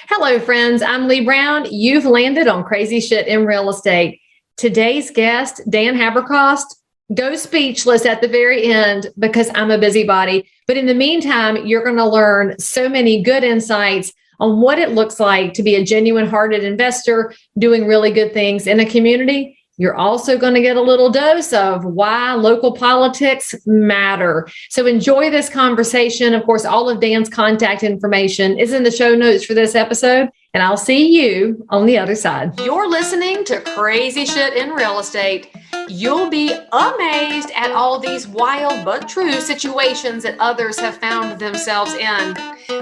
Hello, friends. I'm Leigh Brown. You've landed on Crazy Shit in Real Estate. Today's guest, Dan Haberkost, goes speechless at the very end because I'm a busybody. But in the meantime, you're going to learn so many good insights on what it looks like to be a genuine hearted investor doing really good things in a community. You're also going to get a little dose of why local politics matter. So enjoy this conversation. Of course, all of Dan's contact information is in the show notes for this episode, and I'll see you on the other side. You're listening to Crazy Shit in Real Estate. You'll be amazed at all these wild but true situations that others have found themselves in.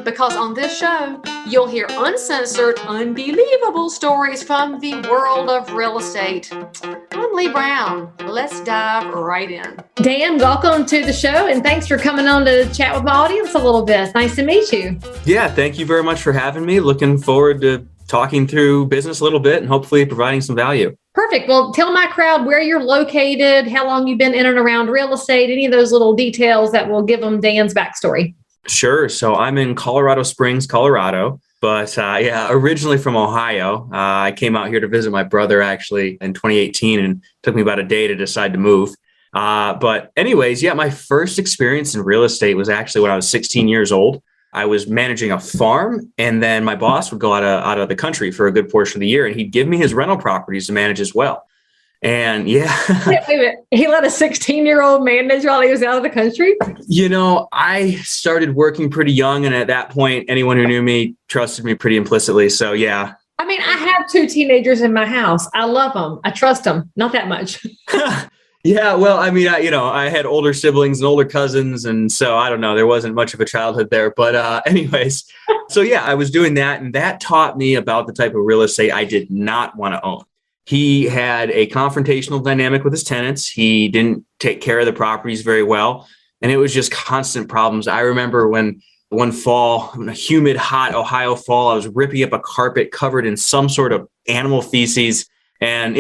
Because on this show, you'll hear uncensored, unbelievable stories from the world of real estate. I'm Leigh Brown. Let's dive right in. Dan, welcome to the show, and thanks for coming on to chat with my audience a little bit. Nice to meet you. Yeah, thank you very much for having me. Looking forward to talking through business a little bit and hopefully providing some value. Perfect. Well, tell my crowd where you're located, how long you've been in and around real estate, any of those little details that will give them Dan's backstory. Sure. So I'm in Colorado Springs, Colorado, but originally from Ohio. I came out here to visit my brother actually in 2018, and it took me about a day to decide to move. But anyways, my first experience in real estate was actually when I was 16 years old. I was managing a farm, and then my boss would go out of the country for a good portion of the year, and he'd give me his rental properties to manage as well. And Wait a minute. He let a 16-year-old manage while he was out of the country? I started working pretty young, and at that point, anyone who knew me trusted me pretty implicitly. So, yeah. I mean, I have two teenagers in my house. I love them. I trust them. Not that much. Yeah, well, I mean, I had older siblings and older cousins, and so I don't know, there wasn't much of a childhood there. But anyways, so I was doing that, and that taught me about the type of real estate I did not want to own. He had a confrontational dynamic with his tenants. He didn't take care of the properties very well, and it was just constant problems. I remember when one fall, in a humid, hot Ohio fall, I was ripping up a carpet covered in some sort of animal feces, and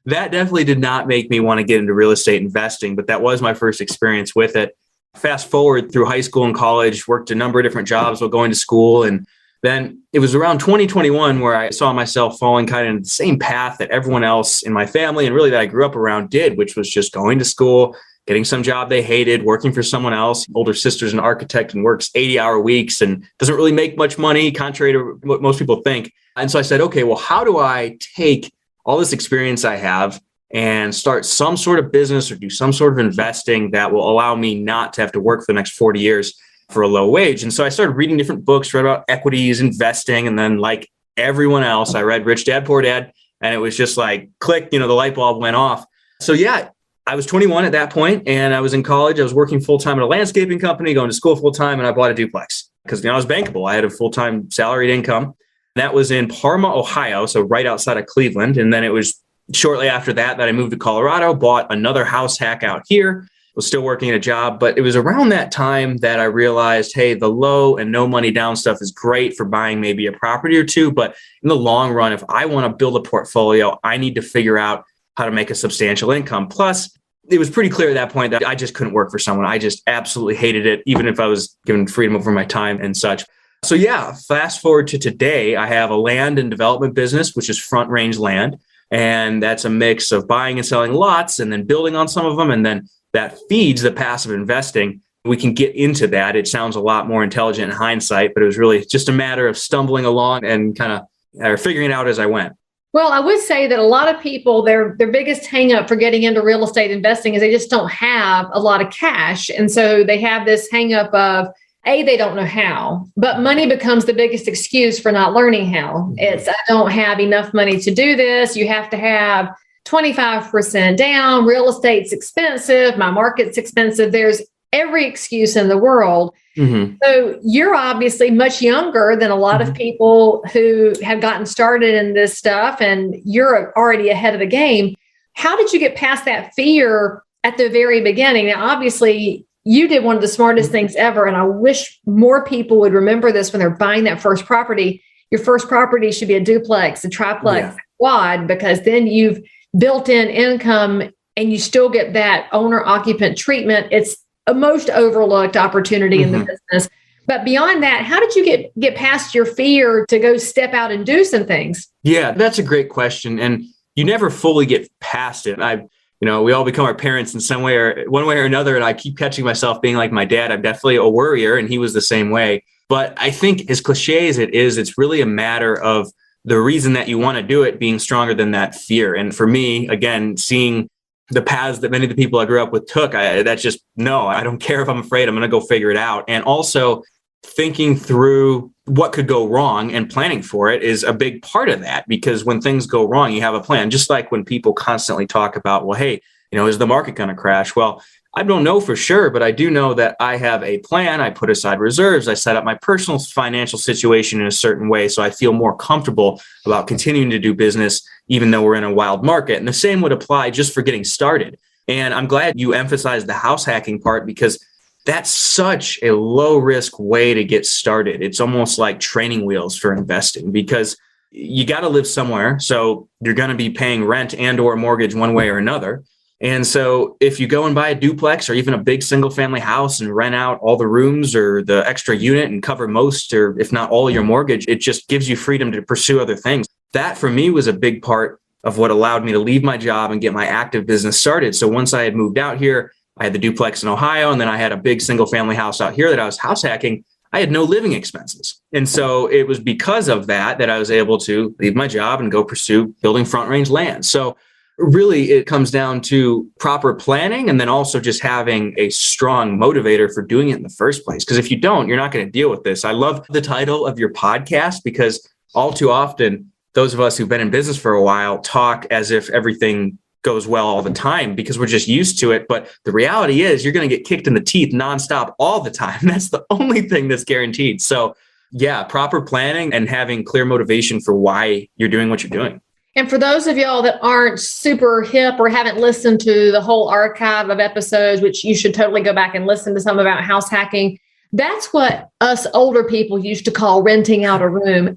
that definitely did not make me want to get into real estate investing, but that was my first experience with it. Fast forward through high school and college, worked a number of different jobs while going to school. And then it was around 2021 where I saw myself falling kind of in the same path that everyone else in my family and really that I grew up around did, which was just going to school, getting some job they hated, working for someone else. Older sister's an architect and works 80-hour weeks and doesn't really make much money, contrary to what most people think. And so I said, okay, well, how do I take all this experience I have and start some sort of business or do some sort of investing that will allow me not to have to work for the next 40 years for a low wage? And so I started reading different books, read about equities, investing. And then like everyone else, I read Rich Dad, Poor Dad. And it was just like, click, the light bulb went off. So I was 21 at that point, and I was in college. I was working full-time at a landscaping company, going to school full-time, and I bought a duplex because I was bankable. I had a full-time salaried income. That was in Parma, Ohio, so right outside of Cleveland. And then it was shortly after that I moved to Colorado, bought another house hack out here, was still working at a job. But it was around that time that I realized, hey, the low and no money down stuff is great for buying maybe a property or two. But in the long run, if I want to build a portfolio, I need to figure out how to make a substantial income. Plus, it was pretty clear at that point that I just couldn't work for someone. I just absolutely hated it, even if I was given freedom over my time and such. So fast forward to today, I have a land and development business, which is Front Range Land. And that's a mix of buying and selling lots and then building on some of them. And then that feeds the passive investing. We can get into that. It sounds a lot more intelligent in hindsight, but it was really just a matter of stumbling along and kind of figuring it out as I went. Well, I would say that a lot of people, their biggest hang up for getting into real estate investing is they just don't have a lot of cash. And so they have this hang up of, they don't know how, but money becomes the biggest excuse for not learning how. It's, I don't have enough money to do this. You have to have 25% down. Real estate's expensive. My market's expensive. There's every excuse in the world. Mm-hmm. So you're obviously much younger than a lot of people who have gotten started in this stuff, and you're already ahead of the game. How did you get past that fear at the very beginning? Now, obviously, you did one of the smartest things ever, and I wish more people would remember this when they're buying that first property. Your first property should be a duplex, a triplex, quad, because then you've built in income and you still get that owner-occupant treatment. It's a most overlooked opportunity in the business. But beyond that, how did you get past your fear to go step out and do some things? Yeah, that's a great question. And you never fully get past it. We all become our parents in some way or one way or another. And I keep catching myself being like my dad. I'm definitely a worrier, and he was the same way. But I think as cliche as it is, it's really a matter of the reason that you want to do it being stronger than that fear. And for me, again, seeing the paths that many of the people I grew up with took, that's just, no, I don't care if I'm afraid, I'm going to go figure it out. And also thinking through what could go wrong and planning for it is a big part of that, because when things go wrong, you have a plan. Just like when people constantly talk about, well, hey, is the market going to crash? Well, I don't know for sure, but I do know that I have a plan. I put aside reserves. I set up my personal financial situation in a certain way, so I feel more comfortable about continuing to do business, even though we're in a wild market. And the same would apply just for getting started. And I'm glad you emphasized the house hacking part, because that's such a low risk way to get started. It's almost like training wheels for investing, because you got to live somewhere. So you're going to be paying rent and or mortgage one way or another. And so if you go and buy a duplex or even a big single family house and rent out all the rooms or the extra unit and cover most, or if not all, your mortgage, it just gives you freedom to pursue other things. That for me was a big part of what allowed me to leave my job and get my active business started. So once I had moved out here, I had the duplex in Ohio, and then I had a big single family house out here that I was house hacking. I had no living expenses. And so it was because of that I was able to leave my job and go pursue building front range land. So really, it comes down to proper planning, and then also just having a strong motivator for doing it in the first place. Because if you don't, you're not going to deal with this. I love the title of your podcast, because all too often, those of us who've been in business for a while talk as if everything goes well all the time, because we're just used to it. But the reality is you're going to get kicked in the teeth nonstop all the time. That's the only thing that's guaranteed. So yeah, proper planning and having clear motivation for why you're doing what you're doing. And for those of y'all that aren't super hip or haven't listened to the whole archive of episodes, which you should totally go back and listen to some about house hacking, that's what us older people used to call renting out a room.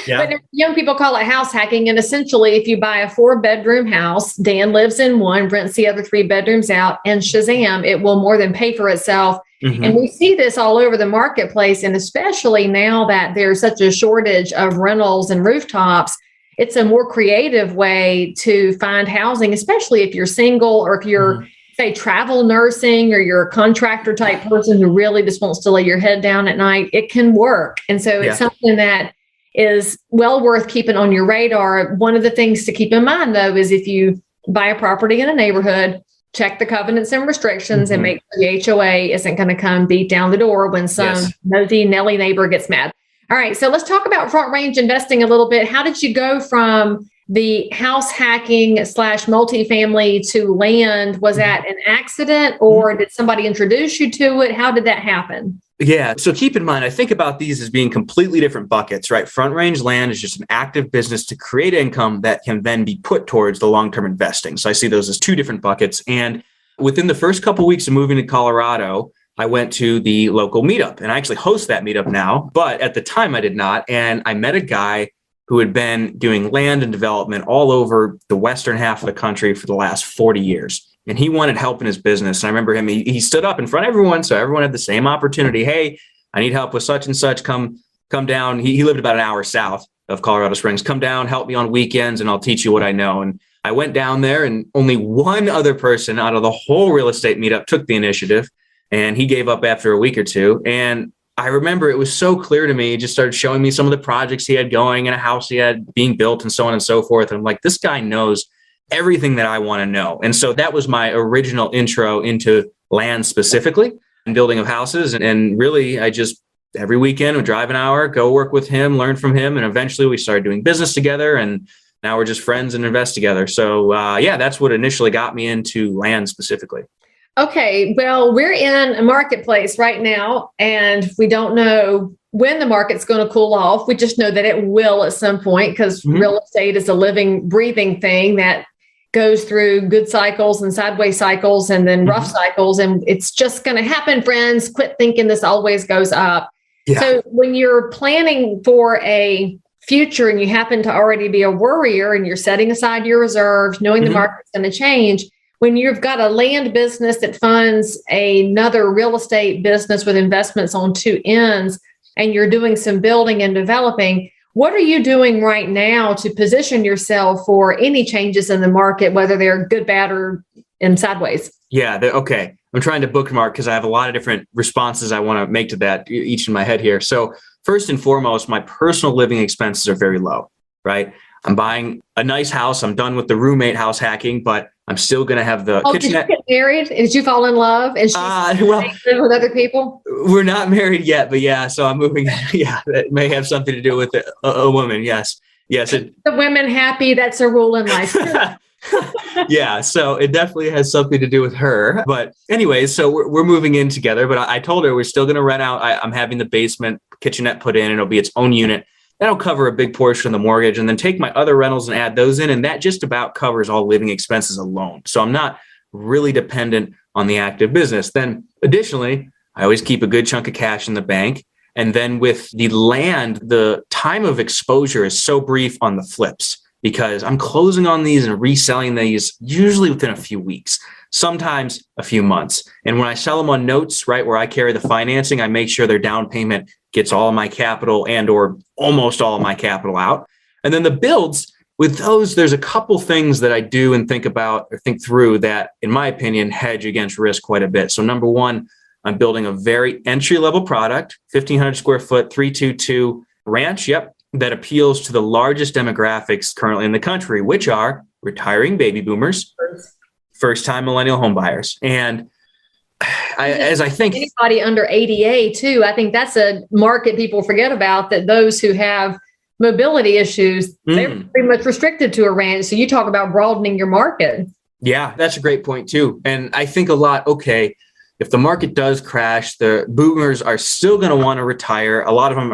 Yeah. But young people call it house hacking. And essentially, if you buy a 4-bedroom house, Dan lives in one, rents the other 3 bedrooms out, and shazam, it will more than pay for itself. Mm-hmm. And we see this all over the marketplace. And especially now that there's such a shortage of rentals and rooftops, it's a more creative way to find housing, especially if you're single or if you're, say, travel nursing, or you're a contractor type person who really just wants to lay your head down at night. It can work. And so it's something that is well worth keeping on your radar. One of the things to keep in mind, though, is if you buy a property in a neighborhood, check the covenants and restrictions and make sure the HOA isn't going to come beat down the door when some nosy Nelly neighbor gets mad. All right, so let's talk about front range investing a little bit. How did you go from the house hacking / multifamily to land? Was that an accident, or did somebody introduce you to it? How did that happen? Yeah. So keep in mind, I think about these as being completely different buckets, right? Front range land is just an active business to create income that can then be put towards the long-term investing. So I see those as 2 different buckets. And within the first couple of weeks of moving to Colorado, I went to the local meetup, and I actually host that meetup now, but at the time I did not. And I met a guy who had been doing land and development all over the western half of the country for the last 40 years. And he wanted help in his business. And I remember him, he stood up in front of everyone. So everyone had the same opportunity. Hey, I need help with such and such. Come down. He lived about an hour south of Colorado Springs. Come down, help me on weekends, and I'll teach you what I know. And I went down there, and only one other person out of the whole real estate meetup took the initiative. And he gave up after a week or two. And I remember it was so clear to me. He just started showing me some of the projects he had going and a house he had being built and so on and so forth. And I'm like, this guy knows everything that I want to know. And so that was my original intro into land specifically and building of houses. And really, I just every weekend would drive an hour, go work with him, learn from him. And eventually we started doing business together. And now we're just friends and invest together. So that's what initially got me into land specifically. Okay, well, we're in a marketplace right now, and we don't know when the market's going to cool off. We just know that it will at some point, because real estate is a living, breathing thing that goes through good cycles and sideways cycles and then rough cycles. And it's just going to happen, friends. Quit thinking this always goes up. Yeah. So when you're planning for a future and you happen to already be a worrier and you're setting aside your reserves, knowing the market's going to change, when you've got a land business that funds another real estate business with investments on two ends, and you're doing some building and developing, what are you doing right now to position yourself for any changes in the market, whether they're good, bad, or in sideways? Yeah. Okay. I'm trying to bookmark because I have a lot of different responses I want to make to that, each in my head here. So first and foremost, my personal living expenses are very low, right? I'm buying a nice house. I'm done with the roommate house hacking, but I'm still going to have the kitchenette. Did you get married? Did you fall in love? And she's live with other people? We're not married yet, but yeah. So I'm moving. Yeah, that may have something to do with a woman. Yes. Yes. The women happy. That's a rule in life. Yeah. So it definitely has something to do with her. But anyways, so we're moving in together, but I told her we're still going to rent out. I'm having the basement kitchenette put in, and it'll be its own unit. That'll cover a big portion of the mortgage, and then take my other rentals and add those in. And that just about covers all living expenses alone. So I'm not really dependent on the active business. Then additionally, I always keep a good chunk of cash in the bank. And then with the land, the time of exposure is so brief on the flips because I'm closing on these and reselling these usually within a few weeks, sometimes a few months. And when I sell them on notes, right, where I carry the financing, I make sure their down payment gets all of my capital and or almost all of my capital out. And then the builds, with those, there's a couple things that I do and think about or think through that, in my opinion, hedge against risk quite a bit. So number one, I'm building a very entry-level product, 1,500 square foot, 322 ranch, that appeals to the largest demographics currently in the country, which are retiring baby boomers, first-time millennial home buyers. And as I think anybody under 80A too, I think that's a market people forget about, that those who have mobility issues, they're pretty much restricted to a ranch. So you talk about broadening your market. Yeah, that's a great point too. And I think a lot, okay, if the market does crash, the boomers are still going to want to retire. A lot of them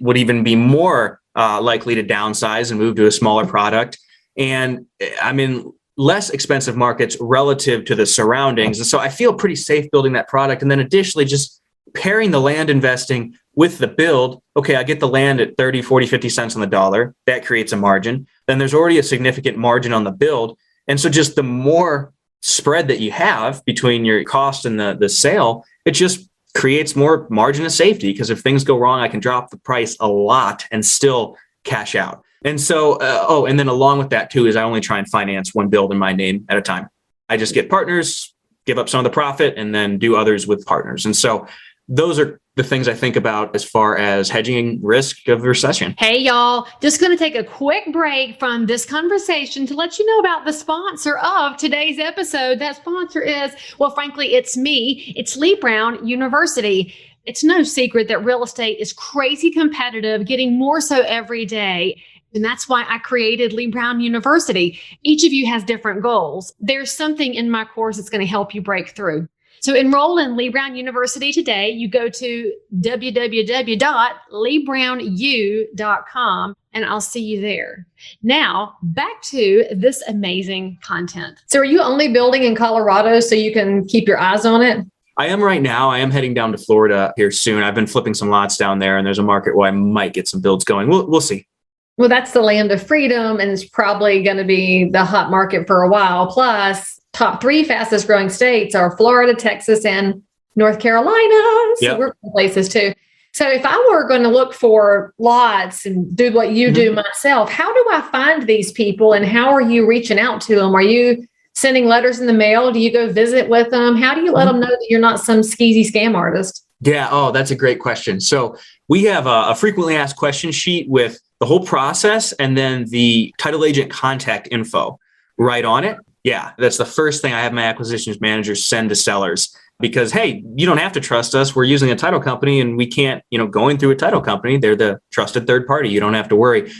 would even be more likely to downsize and move to a smaller product. And I'm in less expensive markets relative to the surroundings. And so I feel pretty safe building that product. And then additionally, just pairing the land investing with the build. Okay, I get the land at 30, 40, 50 cents on the dollar. That creates a margin. Then there's already a significant margin on the build. And so just the more spread that you have between your cost and the sale, it just creates more margin of safety, because if things go wrong, I can drop the price a lot and still cash out. And so, and then along with that too, is I only try and finance one build in my name at a time. I just get partners, give up some of the profit, and then do others with partners. And so those are the things I think about as far as hedging risk of recession. Hey, y'all, just going to take a quick break from this conversation to let you know about the sponsor of today's episode. That sponsor is, well, frankly, it's me. It's Leigh Brown University. It's no secret that real estate is crazy competitive, getting more so every day. And that's why I created Leigh Brown University. Each of you has different goals. There's something in my course that's going to help you break through. So enroll in Leigh Brown University today. You go to www.leighrownu.com and I'll see you there. Now, back to this amazing content. So are you only building in Colorado so you can keep your eyes on it? I am right now. I am heading down to Florida here soon. I've been flipping some lots down there, and there's a market where I might get some builds going. We'll see. Well, that's the land of freedom, and it's probably going to be the hot market for a while. Plus, top 3 fastest growing states are Florida, Texas, and North Carolina. So we're places too. So if I were going to look for lots and do what you do myself, how do I find these people, and how are you reaching out to them? Are you sending letters in the mail? Do you go visit with them? How do you let them know that you're not some skeezy scam artist? Yeah. Oh, that's a great question. So we have a frequently asked question sheet with the whole process and then the title agent contact info right on it. Yeah, that's the first thing I have my acquisitions managers send to sellers, because, hey, you don't have to trust us. We're using a title company, and we can't, going through a title company. They're the trusted third party. You don't have to worry.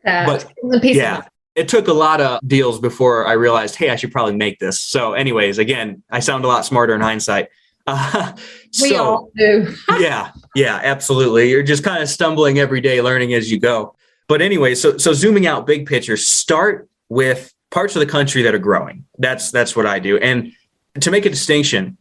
But yeah, it took a lot of deals before I realized, hey, I should probably make this. So anyways, again, I sound a lot smarter in hindsight. We all do. yeah, absolutely. You're just kind of stumbling every day, learning as you go. But anyway, so zooming out, big picture, start with parts of the country that are growing. That's what I do. And to make a distinction,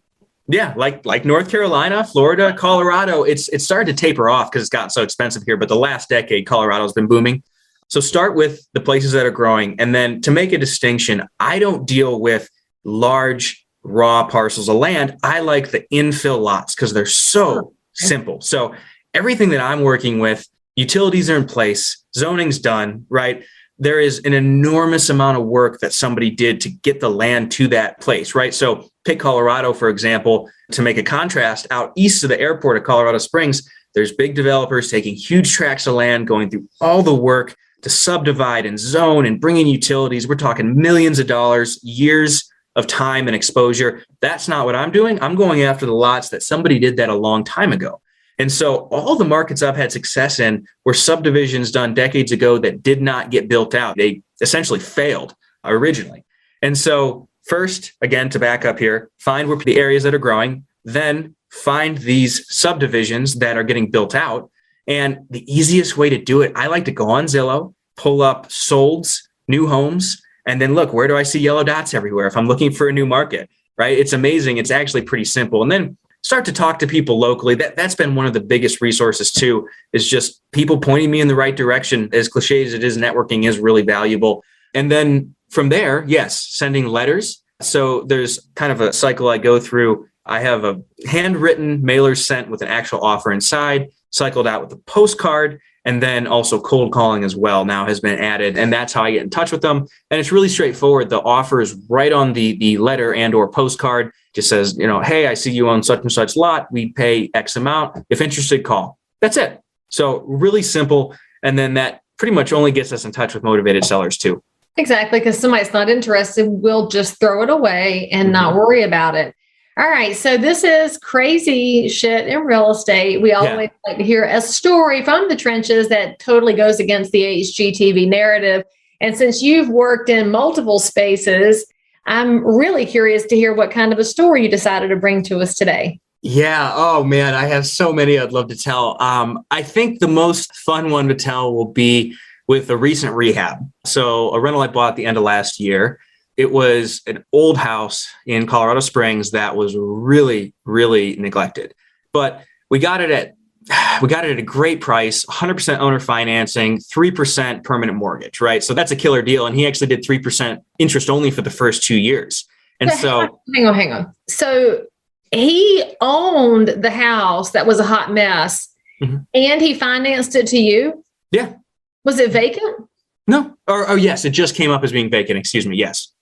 like North Carolina, Florida, Colorado, it's started to taper off because it's gotten so expensive here. But the last decade, Colorado's been booming. So start with the places that are growing. And then to make a distinction, I don't deal with large raw parcels of land. I like the infill lots because they're so simple. So everything that I'm working with, utilities are in place, zoning's done, right? There is an enormous amount of work that somebody did to get the land to that place, right? So pick Colorado, for example, to make a contrast. Out east of the airport of Colorado Springs, there's big developers taking huge tracts of land, going through all the work to subdivide and zone and bring in utilities. We're talking millions of dollars, years of time and exposure. That's not what I'm doing. I'm going after the lots that somebody did that a long time ago. And so all the markets I've had success in were subdivisions done decades ago that did not get built out. They essentially failed originally. And so first, again, to back up here, find where the areas that are growing, then find these subdivisions that are getting built out. And the easiest way to do it, I like to go on Zillow, pull up solds, new homes, and then look, where do I see yellow dots everywhere if I'm looking for a new market, right? It's amazing. It's actually pretty simple. And then start to talk to people locally. That's been one of the biggest resources too, is just people pointing me in the right direction. As cliche as it is, networking is really valuable. And then from there, yes, sending letters. So there's kind of a cycle I go through. I have a handwritten mailer sent with an actual offer inside, cycled out with a postcard, and then also cold calling as well now has been added. And that's how I get in touch with them. And it's really straightforward. The offer is right on the letter and or postcard. Just says, hey, I see you on such and such lot. We pay X amount. If interested, call. That's it. So really simple. And then that pretty much only gets us in touch with motivated sellers too. Exactly. Because somebody's not interested, we'll just throw it away and not worry about it. All right. So this is crazy shit in real estate. We always like to hear a story from the trenches that totally goes against the HGTV narrative. And since you've worked in multiple spaces, I'm really curious to hear what kind of a story you decided to bring to us today. Yeah. Oh, man. I have so many I'd love to tell. I think the most fun one to tell will be with a recent rehab. So a rental I bought at the end of last year. It was an old house in Colorado Springs that was really, really neglected. But we got it at a great price, 100% owner financing, 3% permanent mortgage, right? So that's a killer deal. And he actually did 3% interest only for the first 2 years. And so hang on. So he owned the house that was a hot mess and he financed it to you? Yeah. Was it vacant? No. Or yes, it just came up as being vacant. Excuse me. Yes.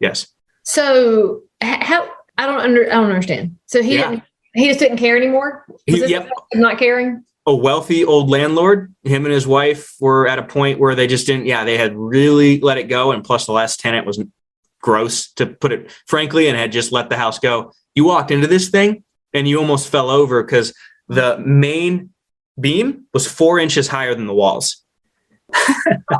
So how, I don't understand. So he just didn't care anymore? Not caring? A wealthy old landlord, him and his wife were at a point where they just didn't, they had really let it go. And plus the last tenant was gross, to put it frankly, and had just let the house go. You walked into this thing and you almost fell over because the main beam was 4 inches higher than the walls.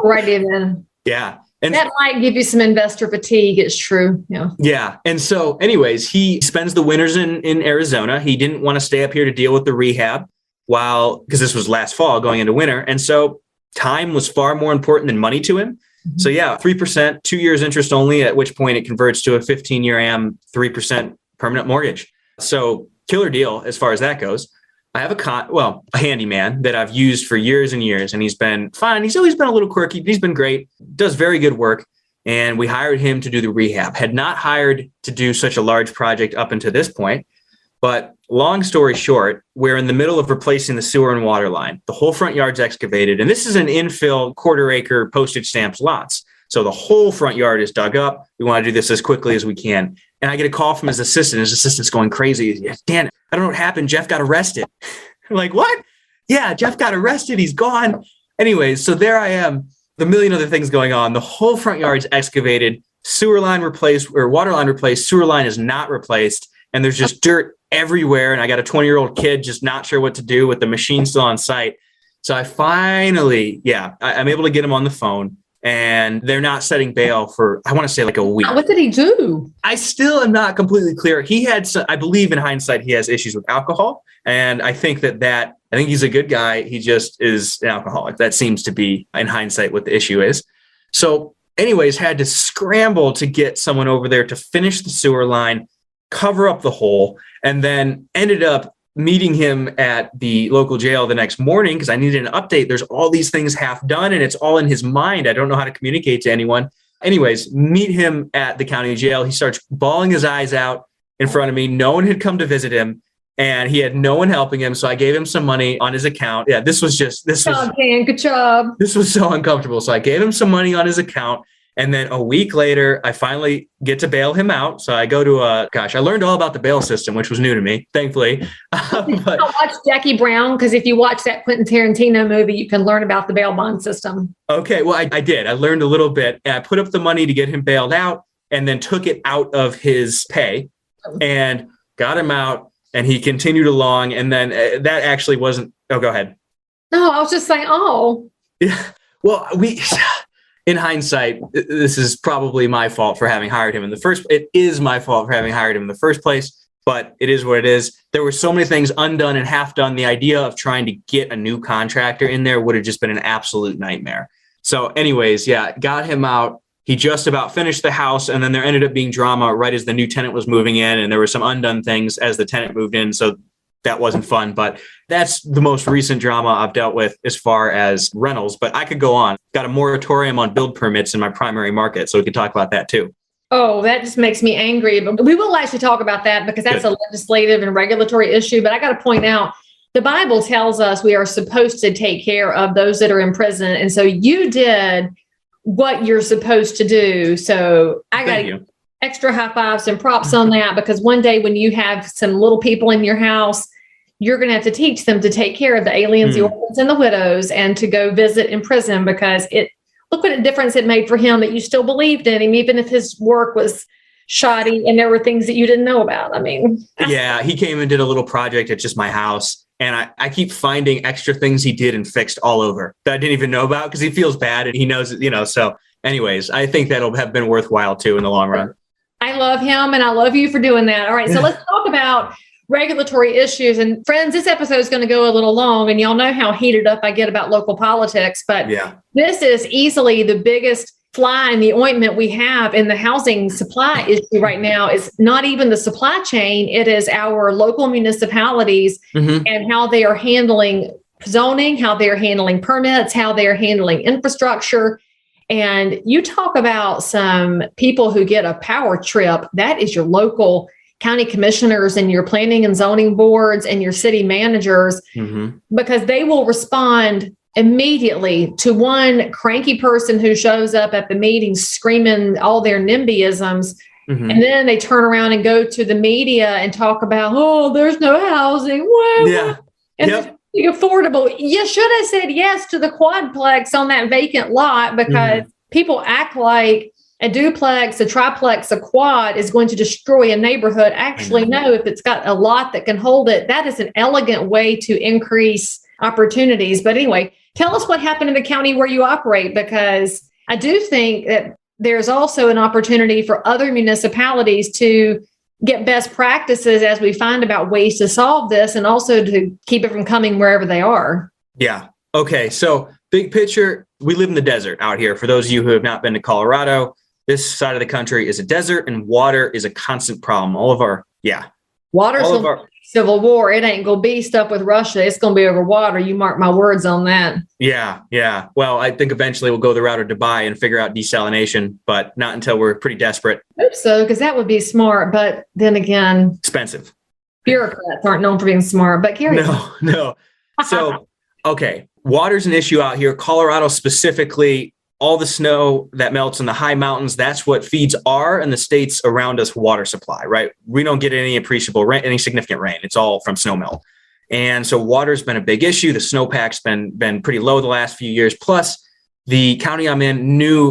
Right then. Yeah. And that might give you some investor fatigue. It's true. Yeah. And so anyways, he spends the winters in Arizona. He didn't want to stay up here to deal with the rehab because this was last fall going into winter. And so time was far more important than money to him. So 3%, 2 years interest only, at which point it converts to a 15-year AM, 3% permanent mortgage. So killer deal as far as that goes. I have a handyman that I've used for years and years, and he's been fine. He's always been a little quirky, but he's been great, does very good work. And we hired him to do the rehab. Had not hired to do such a large project up until this point. But long story short, we're in the middle of replacing the sewer and water line. The whole front yard's excavated. And this is an infill 1/4 acre postage stamps lots. So the whole front yard is dug up. We want to do this as quickly as we can. And I get a call from his assistant. His assistant's going crazy. Dan, I don't know what happened. Jeff got arrested. I'm like, what? Yeah, Jeff got arrested. He's gone. Anyways, so there I am. The million other things going on. The whole front yard's excavated. Sewer line replaced, or water line replaced. Sewer line is not replaced. And there's just dirt everywhere. And I got a 20-year-old kid just not sure what to do with the machine still on site. So I finally, I'm able to get him on the phone. And they're not setting bail for, I want to say like a week. What did he do? I still am not completely clear. He had, I believe in hindsight, he has issues with alcohol. And I think I think he's a good guy. He just is an alcoholic. That seems to be in hindsight what the issue is. So anyways, had to scramble to get someone over there to finish the sewer line, cover up the hole, and then ended up meeting him at the local jail the next morning because I needed an update. There's all these things half done and it's all in his mind. I don't know how to communicate to anyone. Anyways, meet him at the county jail. He starts bawling his eyes out in front of me. No one had come to visit him and he had no one helping him. So I gave him some money on his account. Yeah, this was Good job. this was so uncomfortable. So I gave him some money on his account. And then a week later, I finally get to bail him out. So I go to I learned all about the bail system, which was new to me, thankfully. But watch Jackie Brown, because if you watch that Quentin Tarantino movie, you can learn about the bail bond system. Okay, well, I did. I learned a little bit. And I put up the money to get him bailed out and then took it out of his pay and got him out. And he continued along. And then that actually wasn't. Oh, go ahead. No, I was just saying, Yeah. Well, in hindsight, this is probably my fault for having hired him in the first. It is my fault for having hired him in the first place, but it is what it is. There were so many things undone and half done. The idea of trying to get a new contractor in there would have just been an absolute nightmare. So anyways, yeah, got him out. He just about finished the house, and then there ended up being drama right as the new tenant was moving in, and there were some undone things as the tenant moved in. So that wasn't fun, but that's the most recent drama I've dealt with as far as rentals. But I could go on. Got a moratorium on build permits in my primary market, so we could talk about that too. Oh, that just makes me angry. But we will actually talk about that because that's a legislative and regulatory issue. But I got to point out, the Bible tells us we are supposed to take care of those that are in prison. And so you did what you're supposed to do. So I got extra high fives and props on that, because one day when you have some little people in your house, you're going to have to teach them to take care of the aliens, the orphans, and the widows, and to go visit in prison, because look what a difference it made for him that you still believed in him, even if his work was shoddy and there were things that you didn't know about. I mean, yeah, he came and did a little project at just my house. And I keep finding extra things he did and fixed all over that I didn't even know about, because he feels bad and he knows it, So anyways, I think that'll have been worthwhile too in the long run. I love him and I love you for doing that. All right. So let's talk about regulatory issues. And friends, this episode is going to go a little long, and y'all know how heated up I get about local politics, but this is easily the biggest fly in the ointment we have in the housing supply issue right now. Is not even the supply chain. It is our local municipalities and how they are handling zoning, how they're handling permits, how they're handling infrastructure. And you talk about some people who get a power trip. That is your local county commissioners and your planning and zoning boards and your city managers, because they will respond immediately to one cranky person who shows up at the meeting screaming all their NIMBYisms. And then they turn around and go to the media and talk about, there's no housing. And it's affordable. You should have said yes to the quadplex on that vacant lot, because people act like a duplex, a triplex, a quad is going to destroy a neighborhood. Actually, no, if it's got a lot that can hold it, that is an elegant way to increase opportunities. But anyway, tell us what happened in the county where you operate, because I do think that there's also an opportunity for other municipalities to get best practices as we find about ways to solve this, and also to keep it from coming wherever they are. Yeah. Okay. So big picture, we live in the desert out here. For those of you who have not been to Colorado, this side of the country is a desert, and water is a constant problem. Water's civil war. It ain't going to be stuff with Russia. It's going to be over water. You mark my words on that. Yeah. Well, I think eventually we'll go the route of Dubai and figure out desalination, but not until we're pretty desperate. I hope so, because that would be smart. But then again, expensive. Bureaucrats aren't known for being smart, but carry on. No. So, okay. Water's an issue out here. Colorado specifically, all the snow that melts in the high mountains, that's what feeds our and the states around us water supply, right? We don't get any appreciable rain, any significant rain. It's all from snow melt. And so water's been a big issue. The snowpack's been pretty low the last few years. Plus, the city I'm in knew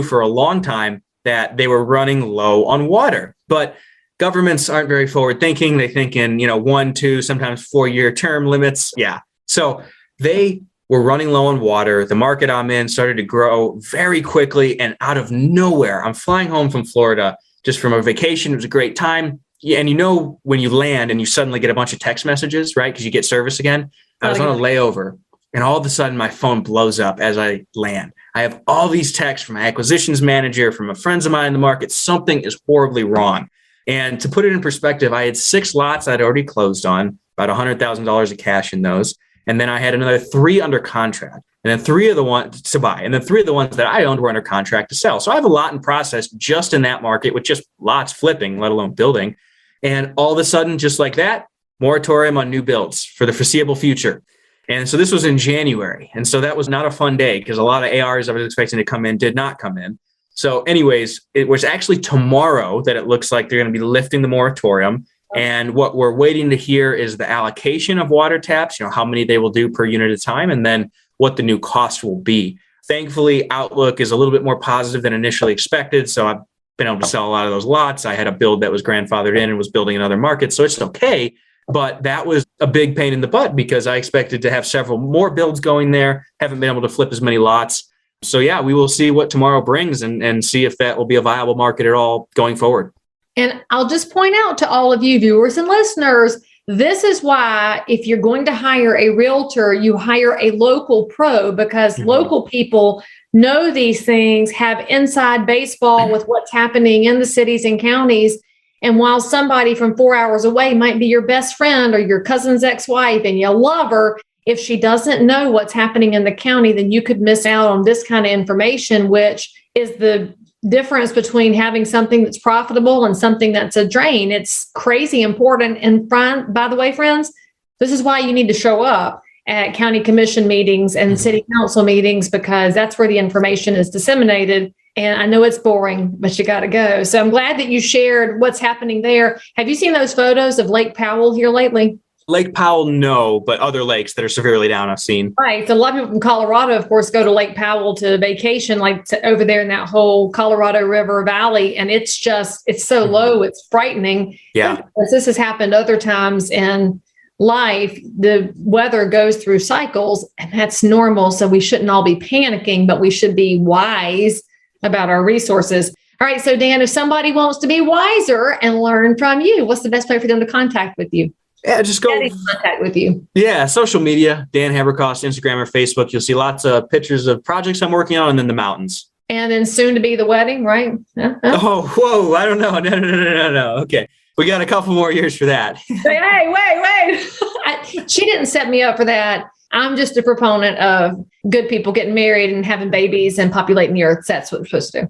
for a long time that they were running low on water. But governments aren't very forward thinking. They think in, 1, 2, sometimes 4-year term limits. Yeah. So they were running low on water. The market I'm in started to grow very quickly, and out of nowhere, I'm flying home from Florida just from a vacation. It was a great time. Yeah, and when you land and you suddenly get a bunch of text messages, right? Because you get service again. I was on a layover, and all of a sudden my phone blows up as I land. I have all these texts from my acquisitions manager, from friends of mine in the market. Something is horribly wrong. And to put it in perspective, I had 6 lots I'd already closed on, about $100,000 of cash in those. And then I had another 3 under contract. and then 3 of the ones to buy, and then 3 of the ones that I owned were under contract to sell. So I have a lot in process just in that market with just lots flipping, let alone building. And all of a sudden, just like that, moratorium on new builds for the foreseeable future. And so this was in January. And so that was not a fun day because a lot of ARs I was expecting to come in did not come in. So anyways, it was actually tomorrow that it looks like they're going to be lifting the moratorium. And what we're waiting to hear is the allocation of water taps, how many they will do per unit at a time, and then what the new cost will be. Thankfully, outlook is a little bit more positive than initially expected. So I've been able to sell a lot of those lots. I had a build that was grandfathered in and was building in other markets. So it's okay. But that was a big pain in the butt because I expected to have several more builds going there. Haven't been able to flip as many lots. So yeah, we will see what tomorrow brings and see if that will be a viable market at all going forward. And I'll just point out to all of you viewers and listeners, this is why if you're going to hire a realtor, you hire a local pro because local people know these things, have inside baseball with what's happening in the cities and counties. And while somebody from 4 hours away might be your best friend or your cousin's ex-wife and you love her, if she doesn't know what's happening in the county, then you could miss out on this kind of information, which is the difference between having something that's profitable and something that's a drain. It's crazy important. And by the way, friends, this is why you need to show up at county commission meetings and city council meetings, because that's where the information is disseminated. And I know it's boring, but you got to go. So I'm glad that you shared what's happening there. Have you seen those photos of Lake Powell here lately? Lake Powell, no, but other lakes that are severely down I've seen. Right. So a lot of people from Colorado, of course, go to Lake Powell to vacation, over there in that whole Colorado River Valley. And it's so low, it's frightening. Yeah. This has happened other times in life. The weather goes through cycles, and that's normal. So we shouldn't all be panicking, but we should be wise about our resources. All right. So Dan, if somebody wants to be wiser and learn from you, what's the best way for them to contact with you? Yeah, just go in contact with you. Yeah, social media, Dan Haberkost, Instagram or Facebook. You'll see lots of pictures of projects I'm working on and then the mountains. And then soon to be the wedding, right? Oh, whoa. I don't know. No. Okay. We got a couple more years for that. Hey, wait. She didn't set me up for that. I'm just a proponent of good people getting married and having babies and populating the earth. That's what we're supposed to do.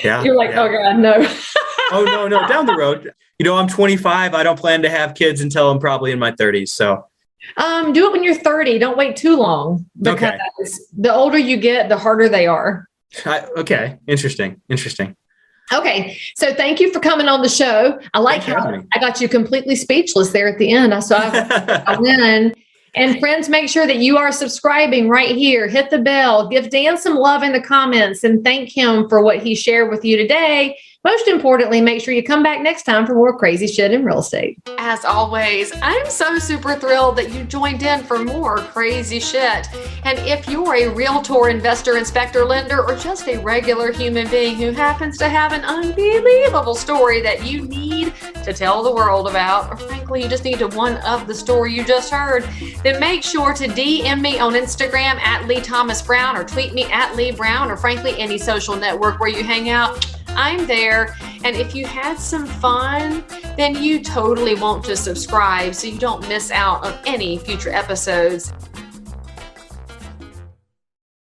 Yeah. You're like, oh God, no. Oh, no. Down the road. I'm 25. I don't plan to have kids until I'm probably in my 30s. So do it when you're 30. Don't wait too long because the older you get, the harder they are. Okay. Interesting. Okay. So thank you for coming on the show. I like how I got you completely speechless there at the end. I win. And friends, make sure that you are subscribing right here. Hit the bell. Give Dan some love in the comments and thank him for what he shared with you today. Most importantly, make sure you come back next time for more crazy shit in real estate. As always, I'm so super thrilled that you joined in for more crazy shit. And if you're a realtor, investor, inspector, lender, or just a regular human being who happens to have an unbelievable story that you need to tell the world about, or frankly, you just need to one-up the story you just heard, then make sure to DM me on Instagram at Leigh Thomas Brown or tweet me at Leigh Brown, or frankly, any social network where you hang out. I'm there. And if you had some fun, then you totally want to subscribe so you don't miss out on any future episodes.